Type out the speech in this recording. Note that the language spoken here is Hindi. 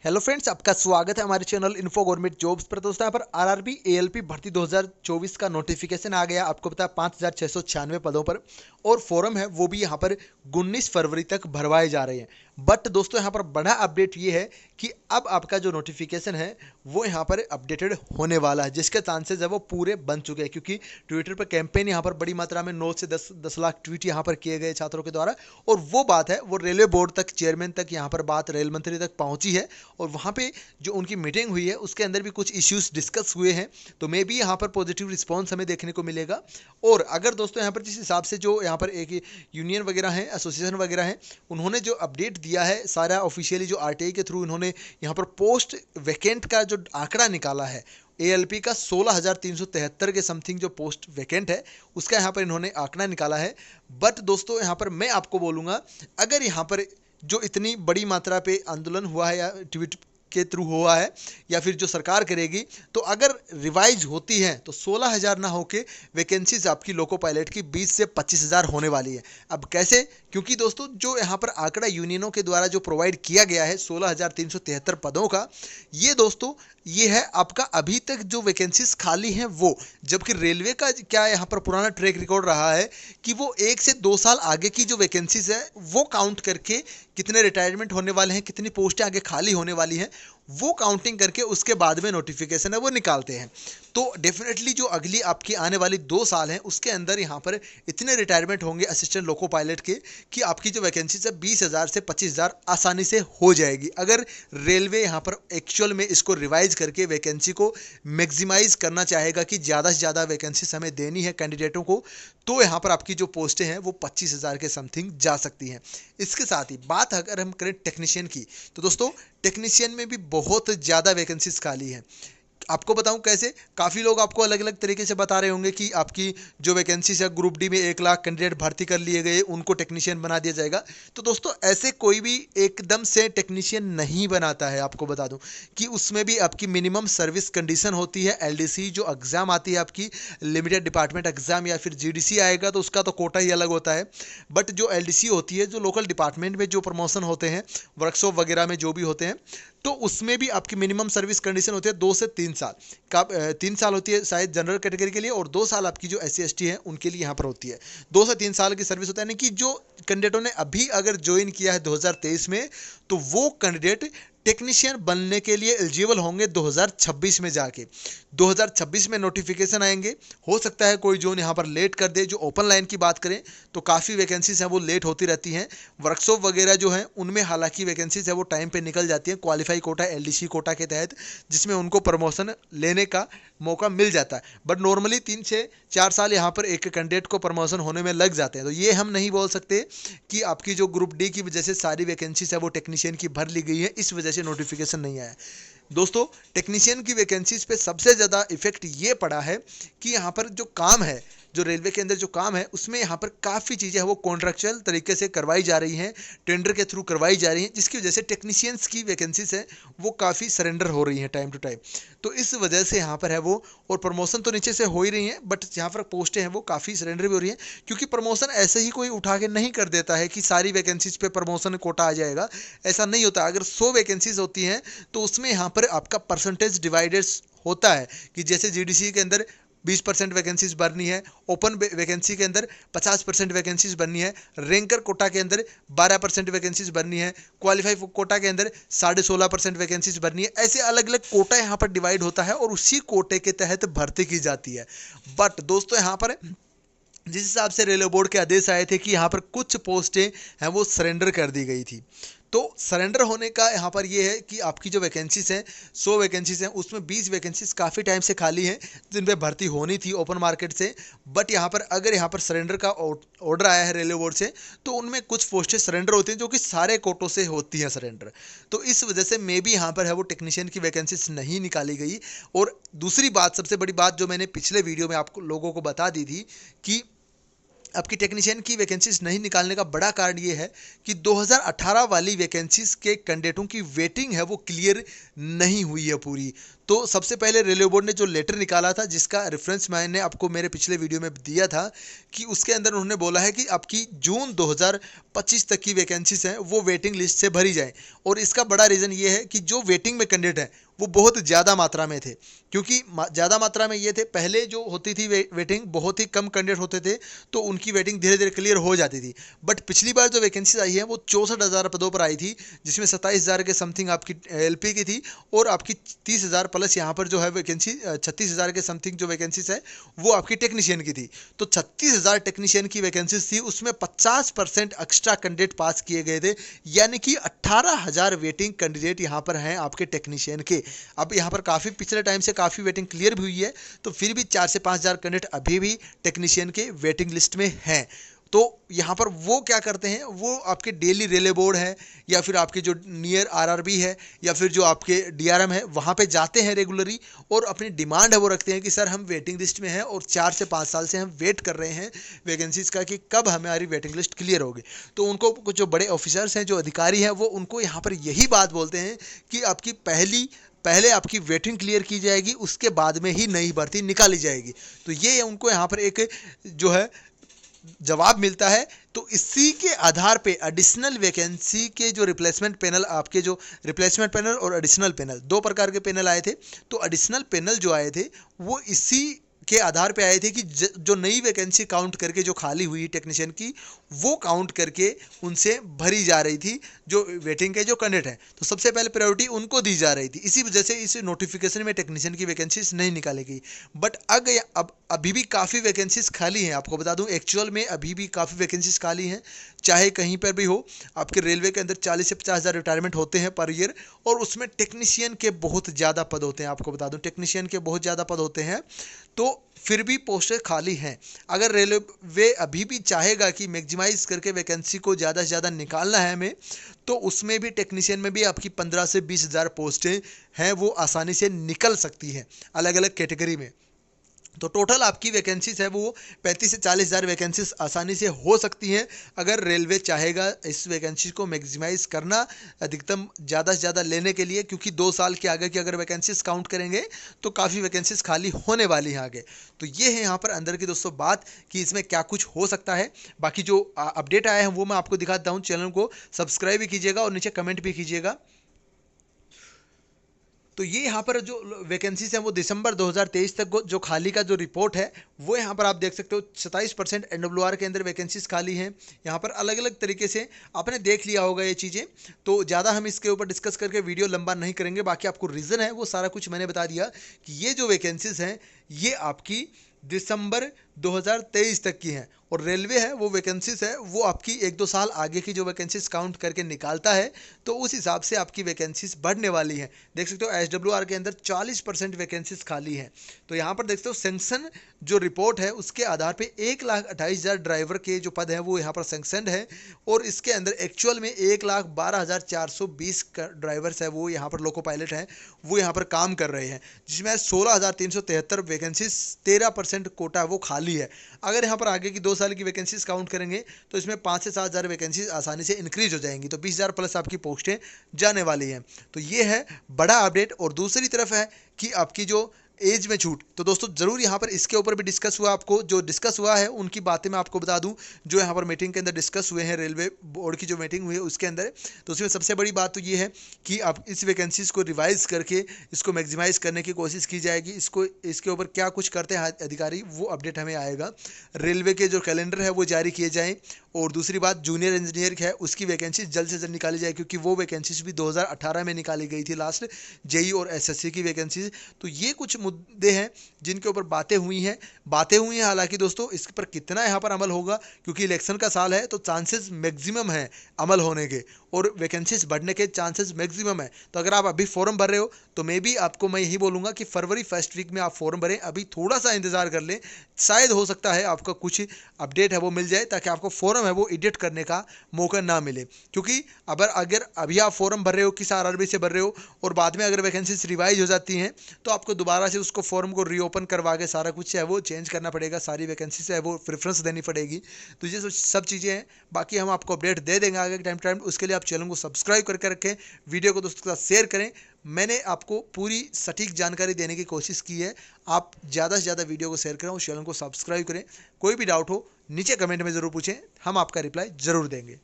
हेलो फ्रेंड्स, आपका स्वागत है हमारे चैनल इन्फो गवर्नमेंट जॉब्स पर। दोस्तों यहाँ पर आरआरबी एएलपी भर्ती 2024 का नोटिफिकेशन आ गया। आपको पता है 5,696 पदों पर, और फॉर्म है वो भी यहाँ पर 19 फरवरी तक भरवाए जा रहे हैं। बट दोस्तों यहाँ पर बड़ा अपडेट ये है कि अब आपका जो नोटिफिकेशन है वो यहाँ पर अपडेटेड होने वाला है, जिसके चांसेस है वो पूरे बन चुके हैं, क्योंकि ट्विटर पर कैंपेन यहाँ पर बड़ी मात्रा में 9 से 10 लाख ट्वीट यहाँ पर किए गए छात्रों के द्वारा। और वो बात है वो रेलवे बोर्ड तक, चेयरमैन तक यहाँ पर बात रेल मंत्री तक पहुंची है, और वहाँ पे जो उनकी मीटिंग हुई है उसके अंदर भी कुछ इश्यूज डिस्कस हुए हैं। तो मे बी यहाँ पर पॉजिटिव रिस्पांस हमें देखने को मिलेगा। और अगर दोस्तों यहाँ पर जिस हिसाब से जो यहाँ पर एक यूनियन वगैरह है, एसोसिएशन वगैरह है, उन्होंने जो अपडेट दिया है सारा ऑफिशियली जो आरटीआई के थ्रू इन्होंने यहाँ पर पोस्ट वैकेंट का जो आंकड़ा निकाला है, एएलपी का 16,373 के समथिंग जो पोस्ट वैकेंट है उसका यहाँ पर इन्होंने आंकड़ा निकाला है। बट दोस्तों यहाँ पर मैं आपको बोलूँगा, अगर यहाँ पर जो इतनी बड़ी मात्रा पे आंदोलन हुआ है या ट्वीट के थ्रू हुआ है या फिर जो सरकार करेगी, तो अगर रिवाइज होती है तो 16,000 ना होके वैकेंसीज आपकी लोको पायलट की 20 से 25,000 होने वाली है। अब कैसे? क्योंकि दोस्तों जो यहाँ पर आंकड़ा यूनियनों के द्वारा जो प्रोवाइड किया गया है 16,373 पदों का, ये दोस्तों ये है आपका अभी तक जो वैकेंसीज खाली हैं वो। जबकि रेलवे का क्या यहाँ पर पुराना ट्रैक रिकॉर्ड रहा है कि वो 1 से 2 साल आगे की जो वैकेंसीज है वो काउंट करके कितने रिटायरमेंट होने वाले हैं, कितनी पोस्टें आगे खाली होने वाली हैं, वो काउंटिंग करके उसके बाद में नोटिफिकेशन है वो निकालते हैं। तो डेफिनेटली जो अगली आपकी आने वाली 2 साल हैं उसके अंदर यहाँ पर इतने रिटायरमेंट होंगे असिस्टेंट लोको पायलट के कि आपकी जो वैकेंसी है 20,000 से 25,000 आसानी से हो जाएगी, अगर रेलवे यहाँ पर एक्चुअल में इसको रिवाइज करके वैकेंसी को मैक्सिमाइज करना चाहेगा कि ज़्यादा से ज़्यादा वैकेंसी हमें देनी है कैंडिडेटों को, तो यहाँ पर आपकी जो पोस्टें हैं वो 25,000 के समथिंग जा सकती हैं। इसके साथ ही बात अगर हम करें टेक्नीशियन की, तो दोस्तों टेक्नीशियन में भी बहुत ज़्यादा वैकेंसीज खाली हैं। आपको बताऊं कैसे? काफ़ी लोग आपको अलग अलग तरीके से बता रहे होंगे कि आपकी जो वैकेंसीज है ग्रुप डी में 1 लाख कैंडिडेट भर्ती कर लिए गए, उनको टेक्नीशियन बना दिया जाएगा। तो दोस्तों ऐसे कोई भी एकदम से टेक्नीशियन नहीं बनाता है। आपको बता दूं कि उसमें भी आपकी मिनिमम सर्विस कंडीशन होती है। एलडीसी जो एग्ज़ाम आती है आपकी, लिमिटेड डिपार्टमेंट एग्जाम, या फिर जीडीसी आएगा तो उसका तो कोटा ही अलग होता है। बट जो एलडीसी होती है, जो लोकल डिपार्टमेंट में जो प्रमोशन होते हैं, वर्कशॉप वगैरह में जो भी होते हैं, तो उसमें भी आपकी मिनिमम सर्विस कंडीशन होती है 2 से 3 साल का। 3 साल होती है शायद जनरल कैटेगरी के लिए, और 2 साल आपकी जो SC ST है उनके लिए यहाँ पर होती है। 2 से 3 साल की सर्विस होता है, यानी कि जो कैंडिडेटों ने अभी अगर ज्वाइन किया है 2023 में, तो वो कैंडिडेट टेक्नीशियन बनने के लिए एलिजिबल होंगे 2026 में जाके। 2026 में नोटिफिकेशन आएंगे। हो सकता है कोई जोन यहाँ पर लेट कर दे। जो ओपन लाइन की बात करें तो काफ़ी वैकेंसीज हैं वो लेट होती रहती हैं। वर्कशॉप वगैरह जो हैं उनमें हालांकि वैकेंसीज है वो टाइम पे निकल जाती हैं, क्वालिफाई कोटा, LDC कोटा के तहत, जिसमें उनको प्रमोशन लेने का मौका मिल जाता है। बट नॉर्मली 3 से 4 साल यहाँ पर एक कैंडिडेट को प्रमोशन होने में लग जाते हैं। तो ये हम नहीं बोल सकते कि आपकी जो ग्रुप डी की वजह से सारी वैकेंसीज है वो टेक्नीशियन की भर ली गई है, इस वजह से नोटिफिकेशन नहीं आया। दोस्तों टेक्नीशियन की वैकेंसीज पे सबसे ज़्यादा इफेक्ट ये पड़ा है कि यहाँ पर जो काम है, जो रेलवे के अंदर जो काम है, उसमें यहाँ पर काफ़ी चीज़ें हैं वो कॉन्ट्रेक्चुअल तरीके से करवाई जा रही हैं, टेंडर के थ्रू करवाई जा रही हैं, जिसकी वजह से टेक्नीशियंस की वैकेंसीज हैं वो काफ़ी सरेंडर हो रही हैं टाइम टू टाइम। तो इस वजह से यहाँ पर है वो, और प्रमोशन तो नीचे से हो ही रही हैं, बट यहाँ पर पोस्टें हैं वो काफ़ी सरेंडर भी हो रही हैं, क्योंकि प्रमोशन ऐसे ही कोई उठा के नहीं कर देता है कि सारी वैकेंसीज पे प्रमोशन कोटा आ जाएगा। ऐसा नहीं होता। अगर 100 वैकेंसीज होती हैं तो उसमें यहाँ पर आपका परसेंटेज डिवाइडर्स होता है कि जैसे जीडीसी के अंदर 20% वैकेंसीज भरनी है, ओपन वैकेंसी के अंदर 50% वैकेंसीज भरनी है, रैंकर कोटा के अंदर 12% वैकेंसीज भरनी है, क्वालिफाई कोटा के अंदर 16.5% वैकेंसीज भरनी है। ऐसे अलग अलग कोटा यहाँ पर डिवाइड होता है और उसी कोटे के तहत भर्ती की जाती है। बट दोस्तों यहाँ पर जिस हिसाब से रेलवे बोर्ड के आदेश आए थे कि यहाँ पर कुछ पोस्टें हैं वो सरेंडर कर दी गई थी, तो सरेंडर होने का यहाँ पर ये है कि आपकी जो वैकेंसीज हैं 100 वैकेंसीज हैं उसमें 20 वैकेंसीज काफ़ी टाइम से खाली हैं जिन पे भर्ती होनी थी ओपन मार्केट से। बट यहाँ पर अगर यहाँ पर सरेंडर का ऑर्डर आया है रेलवे बोर्ड से, तो उनमें कुछ पोस्टें सरेंडर होती हैं जो कि सारे कोटों से होती हैं सरेंडर। तो इस वजह से मे बी यहाँ पर है वो टेक्नीशियन की वैकेंसीज नहीं निकाली गई। और दूसरी बात, सबसे बड़ी बात जो मैंने पिछले वीडियो में आपको लोगों को बता दी थी कि आपकी टेक्नीशियन की वैकेंसीज नहीं निकालने का बड़ा कारण ये है कि 2018 वाली वैकेंसीज के कैंडिडेटों की वेटिंग है वो क्लियर नहीं हुई है पूरी। तो सबसे पहले रेलवे बोर्ड ने जो लेटर निकाला था, जिसका रेफरेंस मैंने आपको मेरे पिछले वीडियो में दिया था, कि उसके अंदर उन्होंने बोला है कि आपकी जून 2025 तक की वैकेंसीज हैं वो वेटिंग लिस्ट से भरी जाए। और इसका बड़ा रीज़न ये है कि जो वेटिंग में कैंडिडेट हैं वो बहुत ज़्यादा मात्रा में थे, क्योंकि ज़्यादा मात्रा में ये थे, पहले जो होती थी वेटिंग बहुत ही कम कैंडिडेट होते थे तो उनकी वेटिंग धीरे धीरे क्लियर हो जाती थी। बट पिछली बार जो वैकेंसीज आई है वो 64,000 पदों पर आई थी, जिसमें 27,000 के समथिंग आपकी एलपी की थी और आपकी 30,000 प्लस यहाँ पर जो है वैकेंसी 36,000 के समथिंग जो वैकेंसीज है वो आपकी टेक्नीशियन की थी। तो 36,000 टेक्नीशियन की वैकेंसीज थी, उसमें 50% एक्स्ट्रा कैंडिडेट पास किए गए थे, यानी कि 18,000 वेटिंग कैंडिडेट यहाँ पर हैं आपके टेक्नीशियन के। अब यहाँ पर काफ़ी पिछले टाइम से काफ़ी वेटिंग क्लियर भी हुई है, तो फिर भी 4 से 5,000 कैंडिडेट अभी भी टेक्नीशियन के वेटिंग लिस्ट में हैं। तो यहाँ पर वो क्या करते हैं, वो आपके डेली रेलवे बोर्ड है या फिर आपके जो नियर आरआरबी है या फिर जो आपके डीआरएम है वहाँ पे जाते हैं रेगुलरली और अपनी डिमांड है वो रखते हैं कि सर हम वेटिंग लिस्ट में हैं और 4 से 5 साल से हम वेट कर रहे हैं वैकेंसीज़ का कि कब हमारी वेटिंग लिस्ट क्लियर होगी। तो उनको कुछ जो बड़े ऑफिसर्स हैं, जो अधिकारी हैं, वो उनको यहाँ पर यही बात बोलते हैं कि आपकी पहले आपकी वेटिंग क्लियर की जाएगी, उसके बाद में ही नई भर्ती निकाली जाएगी। तो ये उनको यहाँ पर एक जो है जवाब मिलता है। तो इसी के आधार पे एडिशनल वैकेंसी के जो रिप्लेसमेंट पैनल, आपके जो रिप्लेसमेंट पैनल और एडिशनल पैनल, दो प्रकार के पैनल आए थे। तो एडिशनल पैनल जो आए थे वो इसी के आधार पे आए थे कि जो नई वैकेंसी काउंट करके जो खाली हुई टेक्नीशियन की वो काउंट करके उनसे भरी जा रही थी जो वेटिंग के जो कैंडिडेट हैं। तो सबसे पहले प्रायोरिटी उनको दी जा रही थी, इसी वजह से इस नोटिफिकेशन में टेक्नीशियन की वैकेंसीज नहीं निकाली गई। बट अब अभी भी काफ़ी वैकेंसीज खाली हैं। आपको बता दूं एक्चुअल में अभी भी काफ़ी वैकेंसीज खाली हैं, चाहे कहीं पर भी हो। आपके रेलवे के अंदर 40 से 50,000 रिटायरमेंट होते हैं पर ईयर, और उसमें टेक्नीशियन के बहुत ज़्यादा पद होते हैं। आपको बता दूं टेक्नीशियन के बहुत ज़्यादा पद होते हैं, तो फिर भी पोस्टें खाली हैं। अगर रेलवे अभी भी चाहेगा कि मैक्सिमाइज करके वैकेंसी को ज़्यादा से ज़्यादा निकालना है हमें, तो उसमें भी टेक्नीशियन में भी आपकी 15 से 20,000 पोस्टें हैं वो आसानी से निकल सकती हैं अलग अलग कैटेगरी में। तो टोटल आपकी वैकेंसीज है वो 35 से 40,000 वैकेंसीज आसानी से हो सकती हैं अगर रेलवे चाहेगा इस वैकेंसी को मैक्सिमाइज करना, अधिकतम ज़्यादा से ज़्यादा लेने के लिए, क्योंकि 2 साल के आगे की अगर वैकेंसीज काउंट करेंगे तो काफ़ी वैकेंसीज खाली होने वाली हैं आगे। तो ये है यहाँ पर अंदर की दोस्तों बात कि इसमें क्या कुछ हो सकता है। बाकी जो अपडेट आए हैं वो मैं आपको दिखाता हूँ। चैनल को सब्सक्राइब भी कीजिएगा और नीचे कमेंट भी कीजिएगा। तो ये यहाँ पर जो वैकेंसीज हैं वो दिसंबर 2023 तक जो खाली का जो रिपोर्ट है वो यहाँ पर आप देख सकते हो। 27% एनडब्ल्यूआर के अंदर वैकेंसीज खाली हैं। यहाँ पर अलग अलग तरीके से आपने देख लिया होगा ये चीज़ें, तो ज़्यादा हम इसके ऊपर डिस्कस करके वीडियो लंबा नहीं करेंगे। बाकी आपको रीज़न है वो सारा कुछ मैंने बता दिया कि ये जो वैकेंसीज हैं ये आपकी दिसंबर 2023 तक की हैं, और रेलवे है वो वैकेंसीज है वो आपकी 1-2 साल आगे की जो वैकेंसीज काउंट करके निकालता है, तो उस हिसाब से आपकी वैकेंसीज बढ़ने वाली हैं। देख सकते हो एसडब्ल्यूआर के अंदर 40% वैकेंसीज खाली हैं। तो यहाँ पर देख सकते हो सेंक्शन जो रिपोर्ट है उसके आधार पे 1,28,000 ड्राइवर के जो पद हैं वो यहाँ पर सेंक्शनड है, और इसके अंदर एक्चुअल में 1,12,420 ड्राइवर्स है वो यहाँ पर लोको पायलट हैं वो यहाँ पर काम कर रहे हैं, जिसमें 16,373 वैकेंसीज 13% कोटा वो खाली है। अगर यहाँ पर आगे की 2 साल की वैकेंसीज काउंट करेंगे तो इसमें 5 से 7,000 वैकेंसीज आसानी से इंक्रीज हो जाएंगी, तो 20,000 प्लस आपकी पोस्टें जाने वाली हैं। तो ये है बड़ा अपडेट। और दूसरी तरफ है कि आपकी जो एज में छूट, तो दोस्तों ज़रूर यहाँ पर इसके ऊपर भी डिस्कस हुआ। आपको जो डिस्कस हुआ है उनकी बातें मैं आपको बता दूं, जो यहाँ पर मीटिंग के अंदर डिस्कस हुए हैं, रेलवे बोर्ड की जो मीटिंग हुई है उसके अंदर। तो उसमें सबसे बड़ी बात तो ये है कि आप इस वैकेंसीज़ को रिवाइज करके इसको मैक्सिमाइज़ करने की कोशिश की जाएगी। इसके ऊपर क्या कुछ करते हैं अधिकारी वो अपडेट हमें आएगा। रेलवे के जो कैलेंडर है वो जारी किए जाएँ, और दूसरी बात जूनियर इंजीनियर है उसकी वैकेंसी जल्द से जल्द निकाली जाए, क्योंकि वो वैकेंसीज भी 2018 में निकाली गई थी लास्ट, जेई और एसएससी की वैकेंसीज। तो ये कुछ मुद्दे हैं जिनके ऊपर बातें हुई हैं। हालांकि दोस्तों इस पर कितना यहाँ पर अमल होगा, क्योंकि इलेक्शन का साल है तो चांसेस मैक्सिमम है अमल होने के, और वैकेंसीज बढ़ने के चांसेस मैक्सिमम है। तो अगर आप अभी फॉर्म भर रहे हो तो मैं यही बोलूँगा कि फरवरी फर्स्ट वीक में आप फॉर्म भरें, अभी थोड़ा सा इंतजार कर लें, शायद हो सकता है आपका कुछ अपडेट है वो मिल जाए, ताकि आपको फॉर्म है वो एडिट करने का मौका ना मिले। क्योंकि अगर अभी आप फॉर्म भर रहे हो किस आरआरबी से भर रहे हो और बाद में अगर वैकेंसीज रिवाइज हो जाती हैं तो आपको दोबारा से उसको फॉर्म को रीओपन करवा के सारा कुछ है वो चेंज करना पड़ेगा, सारी वैकेंसी से है वो प्रेफरेंस देनी पड़ेगी। तो ये सब चीज़ें हैं, बाकी हम आपको अपडेट दे देंगे आगे टाइम टाइम। उसके लिए आप चैनल को सब्सक्राइब करके रखें, वीडियो को दोस्तों के साथ शेयर करें। मैंने आपको पूरी सटीक जानकारी देने की कोशिश की है, आप ज़्यादा से ज़्यादा वीडियो को शेयर करें और चैनल को सब्सक्राइब करें। कोई भी डाउट हो नीचे कमेंट में ज़रूर पूछें, हम आपका रिप्लाई ज़रूर देंगे।